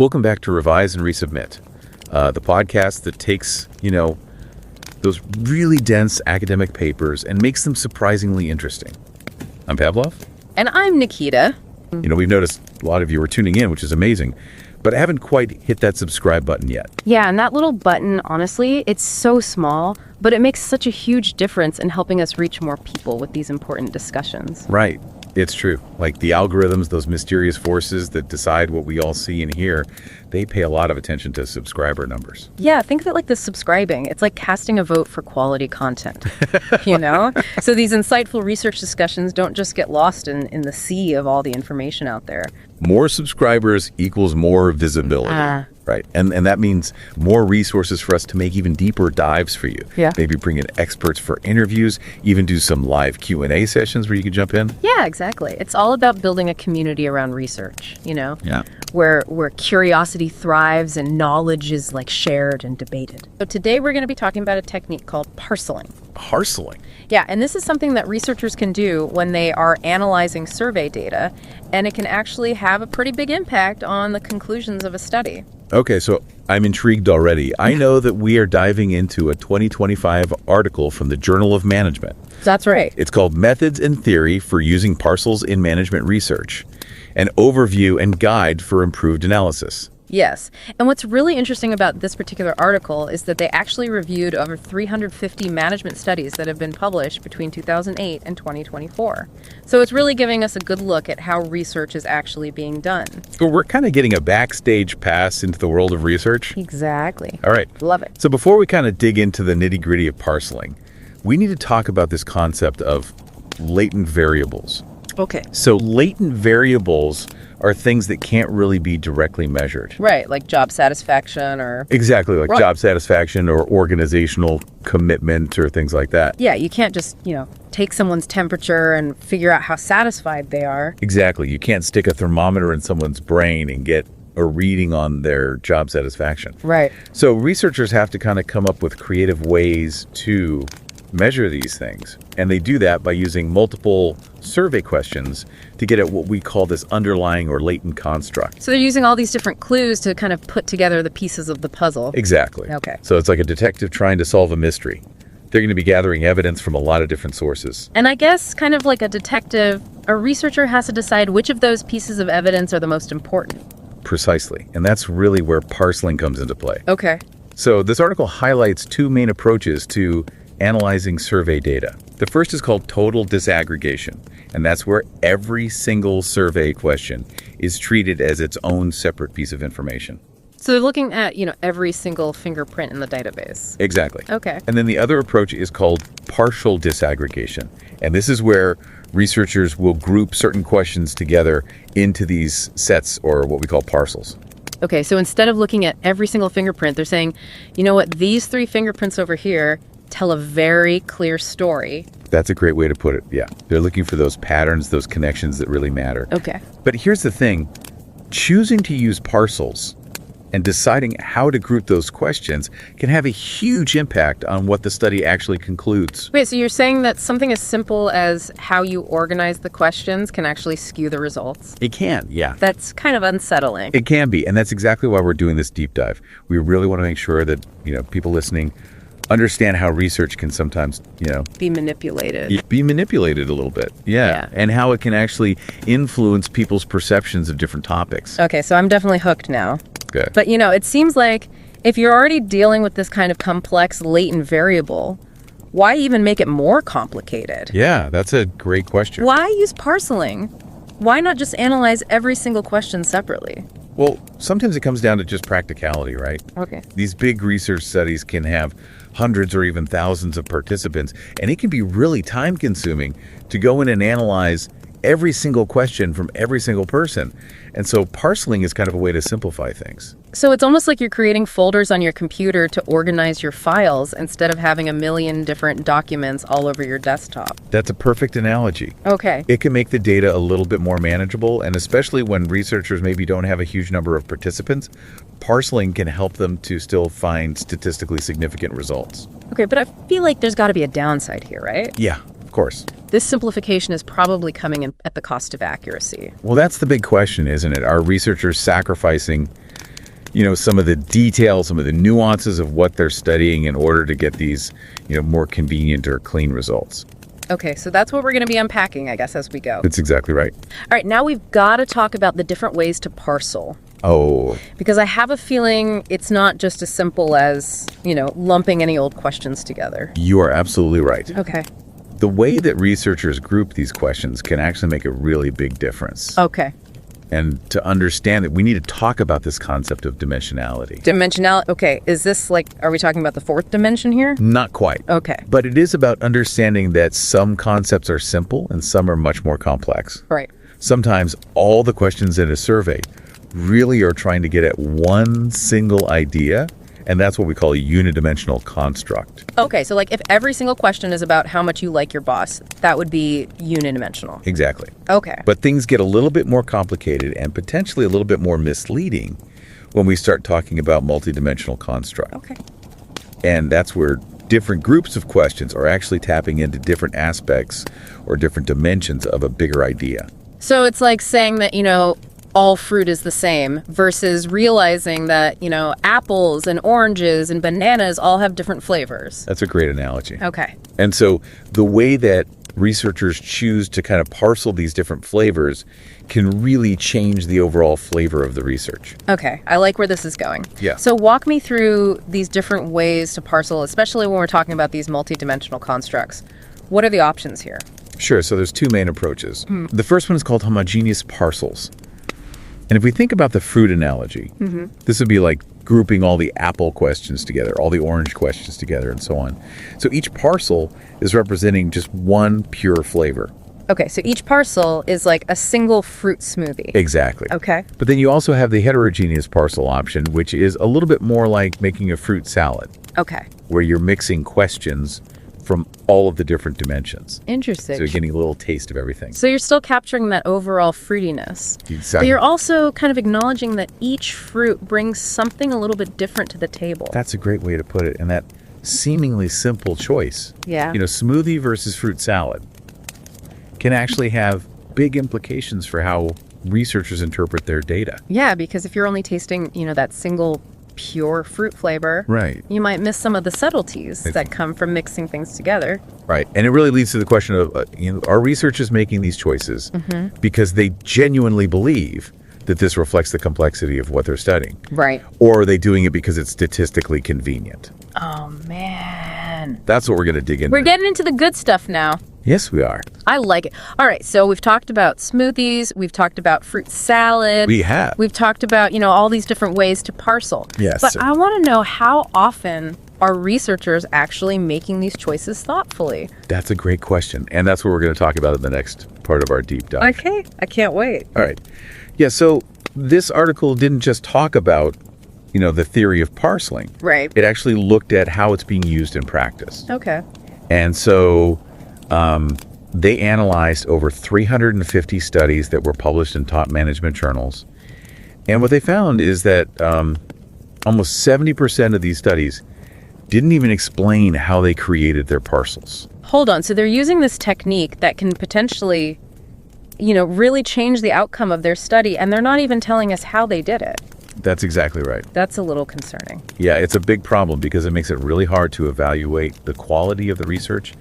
Welcome back to Revise and Resubmit, the podcast that takes, those really dense academic papers and makes them surprisingly interesting. I'm Pavlov. And I'm Nikita. We've noticed a lot of you are tuning in, which is amazing, but I haven't quite hit that subscribe button yet. Yeah, and that little button, honestly, it's so small, but it makes such a huge difference in helping us reach more people with these important discussions. Right. It's true. Like the algorithms, those mysterious forces that decide what we all see and hear, they pay a lot of attention to subscriber numbers. Yeah, think of it like the subscribing. It's like casting a vote for quality content, So these insightful research discussions don't just get lost in the sea of all the information out there. More subscribers equals more visibility. Right. And that means more resources for us to make even deeper dives for you. Yeah. Maybe bring in experts for interviews, even do some live Q&A sessions where you can jump in. Yeah, exactly. It's all about building a community around research, Yeah. where curiosity thrives and knowledge is like shared and debated. So today we're going to be talking about a technique called parceling. Parceling? Yeah, and this is something that researchers can do when they are analyzing survey data, and it can actually have a pretty big impact on the conclusions of a study. Okay, so I'm intrigued already. I know that we are diving into a 2025 article from the Journal of Management. That's right. It's called Methods and Theory for Using Parcels in Management Research, an overview and guide for improved analysis. Yes. And what's really interesting about this particular article is that they actually reviewed over 350 management studies that have been published between 2008 and 2024. So it's really giving us a good look at how research is actually being done. So we're kind of getting a backstage pass into the world of research. Exactly. All right. Love it. So before we kind of dig into the nitty-gritty of parceling, we need to talk about this concept of latent variables. Okay. So latent variables are things that can't really be directly measured. Right, like job satisfaction or... Exactly, like job satisfaction or organizational commitment or things like that. Yeah, you can't just, take someone's temperature and figure out how satisfied they are. Exactly. You can't stick a thermometer in someone's brain and get a reading on their job satisfaction. Right. So researchers have to kind of come up with creative ways to measure these things. And they do that by using multiple survey questions to get at what we call this underlying or latent construct. So they're using all these different clues to kind of put together the pieces of the puzzle. Exactly. Okay. So it's like a detective trying to solve a mystery. They're going to be gathering evidence from a lot of different sources. And I guess kind of like a detective, a researcher has to decide which of those pieces of evidence are the most important. Precisely. And that's really where parceling comes into play. Okay. So this article highlights two main approaches to analyzing survey data. The first is called total disaggregation, and that's where every single survey question is treated as its own separate piece of information. So they're looking at, every single fingerprint in the database. Exactly. Okay. And then the other approach is called partial disaggregation, and this is where researchers will group certain questions together into these sets, or what we call parcels. Okay, so instead of looking at every single fingerprint, they're saying, you know what, these 3 fingerprints over here tell a very clear story. That's a great way to put it, yeah. They're looking for those patterns, those connections that really matter. Okay. But here's the thing. Choosing to use parcels and deciding how to group those questions can have a huge impact on what the study actually concludes. Wait, so you're saying that something as simple as how you organize the questions can actually skew the results? It can, yeah. That's kind of unsettling. It can be, and that's exactly why we're doing this deep dive. We really want to make sure that, people listening understand how research can sometimes, Be manipulated. be manipulated a little bit. Yeah. And how it can actually influence people's perceptions of different topics. Okay, so I'm definitely hooked now. Good. But, it seems like if you're already dealing with this kind of complex latent variable, why even make it more complicated? Yeah, that's a great question. Why use parceling? Why not just analyze every single question separately? Well, sometimes it comes down to just practicality, right? Okay. These big research studies can have hundreds or even thousands of participants, and it can be really time-consuming to go in and analyze every single question from every single person. And so parceling is kind of a way to simplify things. So it's almost like you're creating folders on your computer to organize your files instead of having a million different documents all over your desktop. That's a perfect analogy. Okay. It can make the data a little bit more manageable, and especially when researchers maybe don't have a huge number of participants, parceling can help them to still find statistically significant results. Okay, but I feel like there's got to be a downside here, right? Yeah, of course. This simplification is probably coming in at the cost of accuracy. Well, that's the big question, isn't it? Are researchers sacrificing some of the details, some of the nuances of what they're studying in order to get these, more convenient or clean results. Okay, so that's what we're going to be unpacking, I guess, as we go. That's exactly right. All right, now we've got to talk about the different ways to parcel. Oh. Because I have a feeling it's not just as simple as, lumping any old questions together. You are absolutely right. Okay. The way that researchers group these questions can actually make a really big difference. Okay. And to understand that, we need to talk about this concept of dimensionality. Dimensionality. Okay. Is this are we talking about the fourth dimension here? Not quite. Okay. But it is about understanding that some concepts are simple and some are much more complex. Right. Sometimes all the questions in a survey really are trying to get at one single idea, and that's what we call a unidimensional construct. Okay, so if every single question is about how much you like your boss, that would be unidimensional. Exactly. Okay. But things get a little bit more complicated and potentially a little bit more misleading when we start talking about multidimensional construct. Okay. And that's where different groups of questions are actually tapping into different aspects or different dimensions of a bigger idea. So it's like saying that, all fruit is the same versus realizing that, apples and oranges and bananas all have different flavors. That's a great analogy. Okay. And so the way that researchers choose to kind of parcel these different flavors can really change the overall flavor of the research. Okay. I like where this is going. Yeah. So walk me through these different ways to parcel, especially when we're talking about these multidimensional constructs. What are the options here? Sure. So there's two main approaches. The first one is called homogeneous parcels. And if we think about the fruit analogy, this would be like grouping all the apple questions together, all the orange questions together, and so on. So each parcel is representing just one pure flavor. Okay, so each parcel is like a single fruit smoothie. Exactly. Okay. But then you also have the heterogeneous parcel option, which is a little bit more like making a fruit salad. Okay. Where you're mixing questions from all of the different dimensions. Interesting. So you're getting a little taste of everything. So you're still capturing that overall fruitiness. Exactly. But you're also kind of acknowledging that each fruit brings something a little bit different to the table. That's a great way to put it. And that seemingly simple choice, Yeah. Smoothie versus fruit salad, can actually have big implications for how researchers interpret their data. Yeah, because if you're only tasting, that single pure fruit flavor, Right. you might miss some of the subtleties that come from mixing things together. Right. And it really leads to the question of, are researchers making these choices because they genuinely believe that this reflects the complexity of what they're studying? Right. Or are they doing it because it's statistically convenient? Oh, man. That's what we're going to dig into. We're getting into the good stuff now. Yes, we are. I like it. All right, so we've talked about smoothies. We've talked about fruit salad. We have. We've talked about, all these different ways to parcel. Yes. But I want to know, how often are researchers actually making these choices thoughtfully? That's a great question. And that's what we're going to talk about in the next part of our deep dive. Okay, I can't wait. All right. Yeah, so this article didn't just talk about, the theory of parceling. Right. It actually looked at how it's being used in practice. Okay. And so they analyzed over 350 studies that were published in top management journals. And what they found is that almost 70% of these studies didn't even explain how they created their parcels. Hold on. So they're using this technique that can potentially, really change the outcome of their study, and they're not even telling us how they did it. That's exactly right. That's a little concerning. Yeah, it's a big problem because it makes it really hard to evaluate the quality of the research.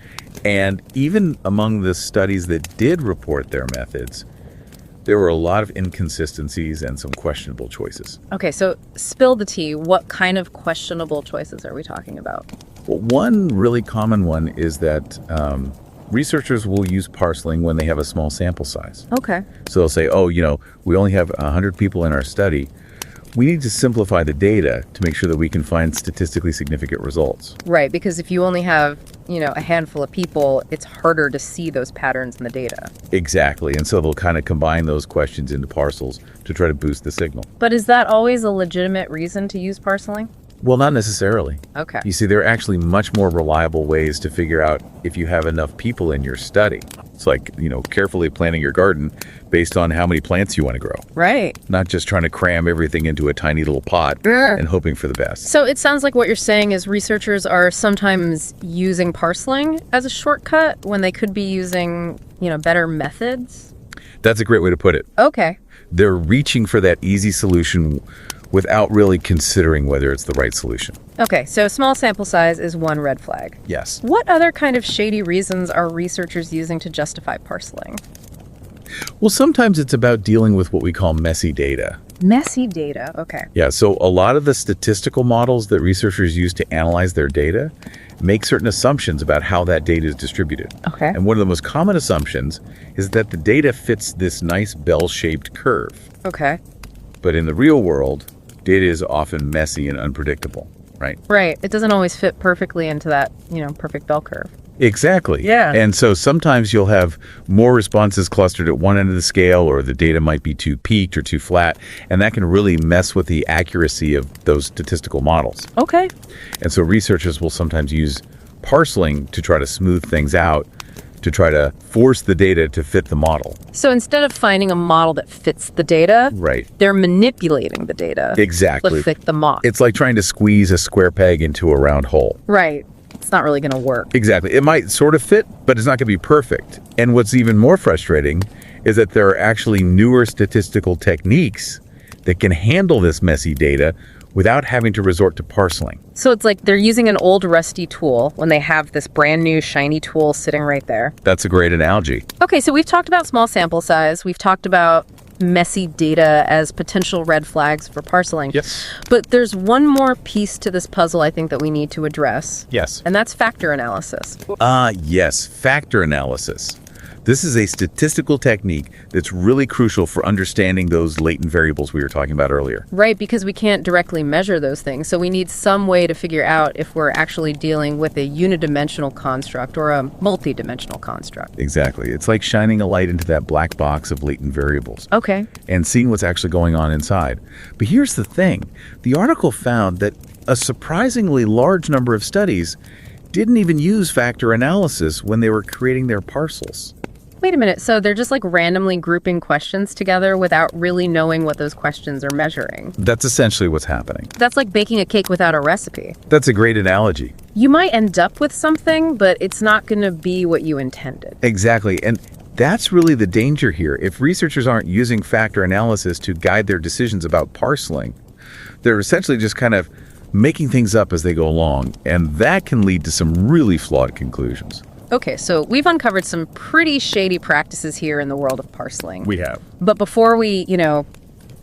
And even among the studies that did report their methods, there were a lot of inconsistencies and some questionable choices. Okay, so spill the tea. What kind of questionable choices are we talking about? Well, one really common one is that researchers will use parceling when they have a small sample size. Okay. So they'll say, we only have 100 people in our study. We need to simplify the data to make sure that we can find statistically significant results. Right, because if you only have, a handful of people, it's harder to see those patterns in the data. Exactly. And so they'll kind of combine those questions into parcels to try to boost the signal. But is that always a legitimate reason to use parceling? Well, not necessarily. Okay. You see, there are actually much more reliable ways to figure out if you have enough people in your study. It's like, carefully planning your garden based on how many plants you want to grow. Right. Not just trying to cram everything into a tiny little pot and hoping for the best. So it sounds like what you're saying is researchers are sometimes using parceling as a shortcut when they could be using, better methods? That's a great way to put it. Okay. They're reaching for that easy solution without really considering whether it's the right solution. Okay, so small sample size is one red flag. Yes. What other kind of shady reasons are researchers using to justify parceling? Well, sometimes it's about dealing with what we call messy data. Messy data, okay. Yeah, so a lot of the statistical models that researchers use to analyze their data make certain assumptions about how that data is distributed. Okay. And one of the most common assumptions is that the data fits this nice bell-shaped curve. Okay. But in the real world, data is often messy and unpredictable, right? Right. It doesn't always fit perfectly into that, perfect bell curve. Exactly. Yeah. And so sometimes you'll have more responses clustered at one end of the scale, or the data might be too peaked or too flat, and that can really mess with the accuracy of those statistical models. Okay. And so researchers will sometimes use parceling to try to smooth things out, to try to force the data to fit the model. So instead of finding a model that fits the data, Right. they're manipulating the data Exactly. to fit the model. It's like trying to squeeze a square peg into a round hole. Right. It's not really going to work. Exactly. It might sort of fit, but it's not going to be perfect. And what's even more frustrating is that there are actually newer statistical techniques that can handle this messy data without having to resort to parceling. So it's like they're using an old rusty tool when they have this brand new shiny tool sitting right there. That's a great analogy. Okay, so we've talked about small sample size. We've talked about messy data as potential red flags for parceling. Yes. But there's one more piece to this puzzle I think that we need to address. Yes. And that's factor analysis. Yes, factor analysis. This is a statistical technique that's really crucial for understanding those latent variables we were talking about earlier. Right, because we can't directly measure those things. So we need some way to figure out if we're actually dealing with a unidimensional construct or a multidimensional construct. Exactly. It's like shining a light into that black box of latent variables. Okay. And seeing what's actually going on inside. But here's the thing. The article found that a surprisingly large number of studies didn't even use factor analysis when they were creating their parcels. Wait a minute. So they're just like randomly grouping questions together without really knowing what those questions are measuring. That's essentially what's happening. That's like baking a cake without a recipe. That's a great analogy. You might end up with something, but it's not going to be what you intended. Exactly. And that's really the danger here. If researchers aren't using factor analysis to guide their decisions about parceling, they're essentially just kind of making things up as they go along, and that can lead to some really flawed conclusions. Okay, so we've uncovered some pretty shady practices here in the world of parceling. We have. But before we,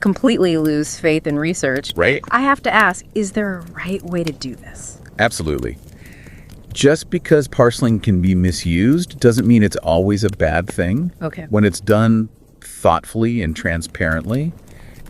completely lose faith in research, Right. I have to ask, is there a right way to do this? Absolutely. Just because parceling can be misused doesn't mean it's always a bad thing. Okay. When it's done thoughtfully and transparently,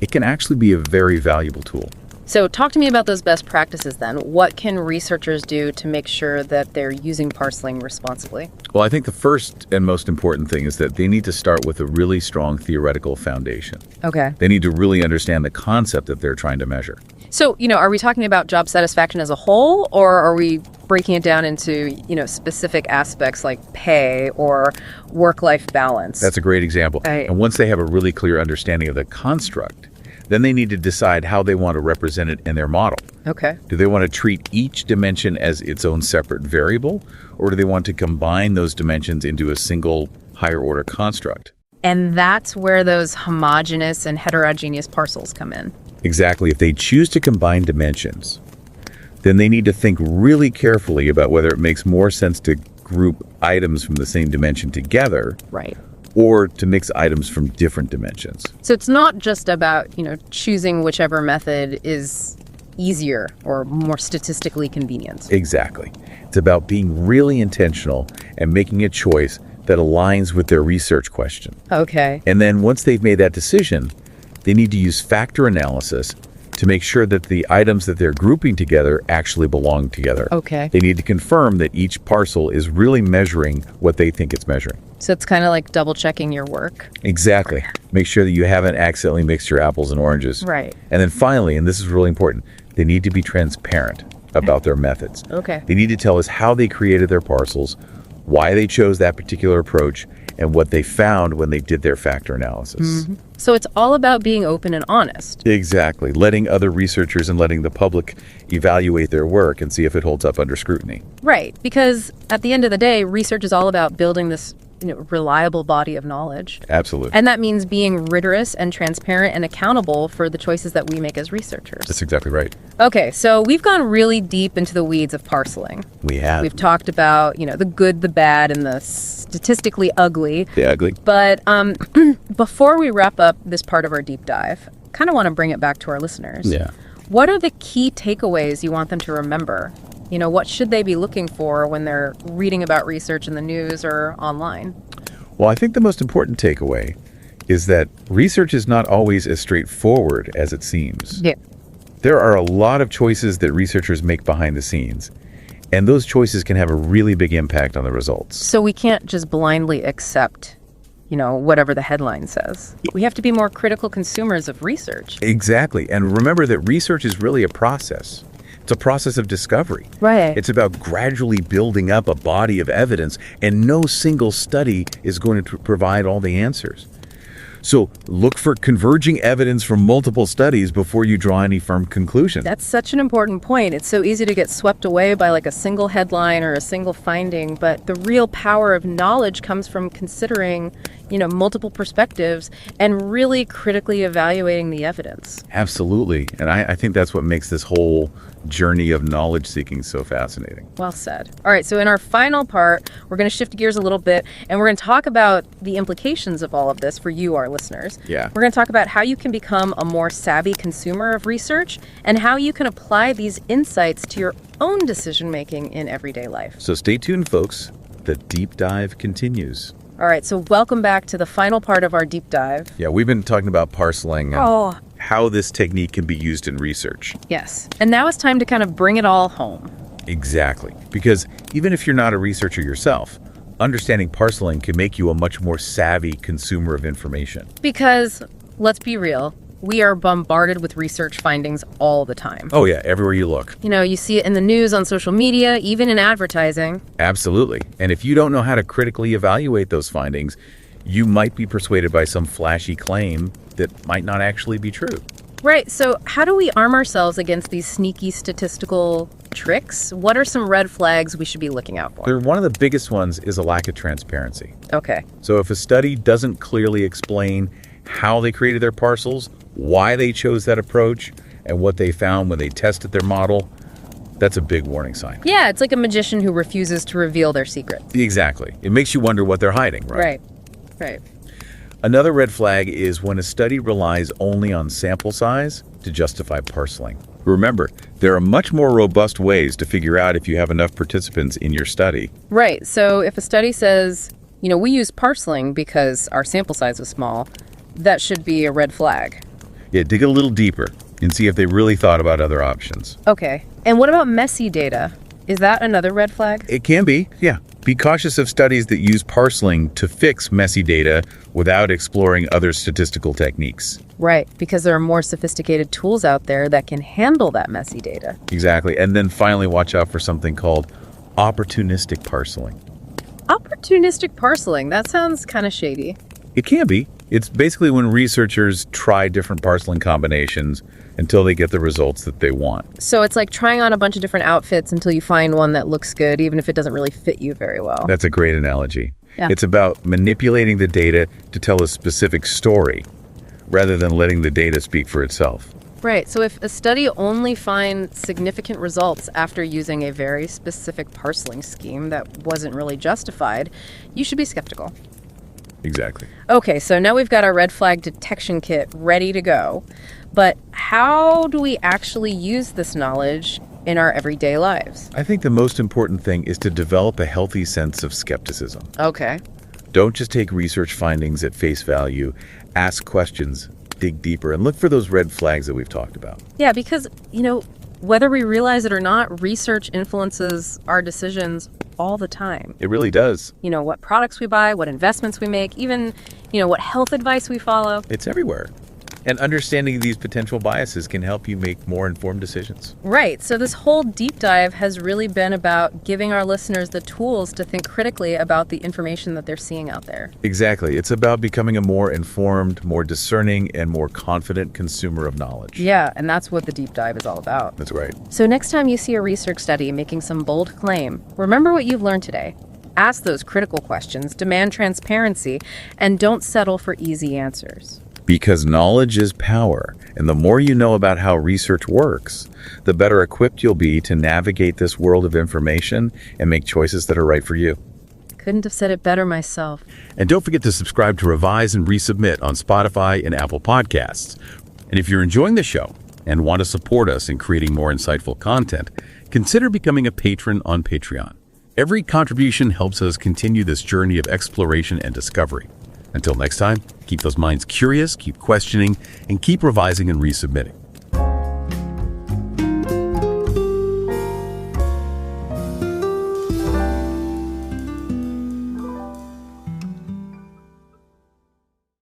it can actually be a very valuable tool. So talk to me about those best practices then. What can researchers do to make sure that they're using parceling responsibly? Well, I think the first and most important thing is that they need to start with a really strong theoretical foundation. Okay. They need to really understand the concept that they're trying to measure. So, are we talking about job satisfaction as a whole, or are we breaking it down into, specific aspects like pay or work-life balance? That's a great example. And once they have a really clear understanding of the construct, then they need to decide how they want to represent it in their model. Okay. Do they want to treat each dimension as its own separate variable, or do they want to combine those dimensions into a single higher order construct? And that's where those homogeneous and heterogeneous parcels come in. Exactly. If they choose to combine dimensions, then they need to think really carefully about whether it makes more sense to group items from the same dimension together. Right. Or to mix items from different dimensions. So it's not just about, choosing whichever method is easier or more statistically convenient. Exactly. It's about being really intentional and making a choice that aligns with their research question. Okay. And then once they've made that decision, they need to use factor analysis to make sure that the items that they're grouping together actually belong together. Okay. They need to confirm that each parcel is really measuring what they think it's measuring. So it's kind of like double checking your work. Exactly. Make sure that you haven't accidentally mixed your apples and oranges. Right. And then finally, and this is really important, they need to be transparent about their methods. Okay. They need to tell us how they created their parcels, why they chose that particular approach, and what they found when they did their factor analysis. Mm-hmm. So it's all about being open and honest. Exactly. Letting other researchers and letting the public evaluate their work and see if it holds up under scrutiny. Right. Because at the end of the day, research is all about building this reliable body of knowledge. Absolutely. And that means being rigorous and transparent and accountable for the choices that we make as researchers. That's exactly right. Okay, so we've gone really deep into the weeds of parceling. We have. We've talked about, the good, the bad, and the statistically ugly. The ugly. But before we wrap up this part of our deep dive, I kind of want to bring it back to our listeners. Yeah. What are the key takeaways you want them to remember? What should they be looking for when they're reading about research in the news or online? Well, I think the most important takeaway is that research is not always as straightforward as it seems. Yeah. There are a lot of choices that researchers make behind the scenes, and those choices can have a really big impact on the results. So we can't just blindly accept, whatever the headline says. We have to be more critical consumers of research. Exactly. And remember that research is really a process. It's a process of discovery. Right. It's about gradually building up a body of evidence, and no single study is going to provide all the answers. So look for converging evidence from multiple studies before you draw any firm conclusion. That's such an important point. It's so easy to get swept away by like a single headline or a single finding, but the real power of knowledge comes from considering, multiple perspectives and really critically evaluating the evidence. Absolutely. And I think that's what makes this whole journey of knowledge seeking so fascinating. Well said. All right, so in our final part, we're going to shift gears a little bit, and we're going to talk about the implications of all of this for you, our listeners. Yeah. We're going to talk about how you can become a more savvy consumer of research and how you can apply these insights to your own decision making in everyday life. So stay tuned, folks. The deep dive continues. All right, so welcome back to the final part of our deep dive. Yeah, we've been talking about parceling and how this technique can be used in research. Yes, and now it's time to kind of bring it all home. Exactly. Because even if you're not a researcher yourself, understanding parceling can make you a much more savvy consumer of information. Because, let's be real, we are bombarded with research findings all the time. Oh yeah, everywhere you look. You see it in the news, on social media, even in advertising. Absolutely. And if you don't know how to critically evaluate those findings, you might be persuaded by some flashy claim that might not actually be true. Right. So how do we arm ourselves against these sneaky statistical tricks? What are some red flags we should be looking out for? One of the biggest ones is a lack of transparency. Okay. So if a study doesn't clearly explain how they created their parcels, why they chose that approach, and what they found when they tested their model, that's a big warning sign. Yeah, it's like a magician who refuses to reveal their secret. Exactly. It makes you wonder what they're hiding, right? Right. Another red flag is when a study relies only on sample size to justify parceling. Remember, there are much more robust ways to figure out if you have enough participants in your study. Right. So if a study says, we used parceling because our sample size was small, that should be a red flag. Yeah, dig a little deeper and see if they really thought about other options. Okay. And what about messy data? Is that another red flag? It can be, yeah. Be cautious of studies that use parceling to fix messy data without exploring other statistical techniques. Right, because there are more sophisticated tools out there that can handle that messy data. Exactly. And then finally, watch out for something called opportunistic parceling. Opportunistic parceling, that sounds kind of shady. It can be. It's basically when researchers try different parceling combinations until they get the results that they want. So it's like trying on a bunch of different outfits until you find one that looks good, even if it doesn't really fit you very well. That's a great analogy. Yeah. It's about manipulating the data to tell a specific story rather than letting the data speak for itself. Right. So if a study only finds significant results after using a very specific parceling scheme that wasn't really justified, you should be skeptical. Exactly. Okay, so now we've got our red flag detection kit ready to go. But how do we actually use this knowledge in our everyday lives? I think the most important thing is to develop a healthy sense of skepticism. Okay. Don't just take research findings at face value. Ask questions, dig deeper, and look for those red flags that we've talked about. Yeah, because, whether we realize it or not, research influences our decisions all the time. It really does. What products we buy, what investments we make, even, what health advice we follow. It's everywhere. And understanding these potential biases can help you make more informed decisions. Right. So this whole deep dive has really been about giving our listeners the tools to think critically about the information that they're seeing out there. Exactly. It's about becoming a more informed, more discerning, and more confident consumer of knowledge. Yeah, and that's what the deep dive is all about. That's right. So next time you see a research study making some bold claim, remember what you've learned today. Ask those critical questions, demand transparency, and don't settle for easy answers. Because knowledge is power, and the more you know about how research works, the better equipped you'll be to navigate this world of information and make choices that are right for you. Couldn't have said it better myself. And don't forget to subscribe to Revise and Resubmit on Spotify and Apple Podcasts. And if you're enjoying the show and want to support us in creating more insightful content, consider becoming a patron on Patreon. Every contribution helps us continue this journey of exploration and discovery. Until next time, keep those minds curious, keep questioning, and keep revising and resubmitting.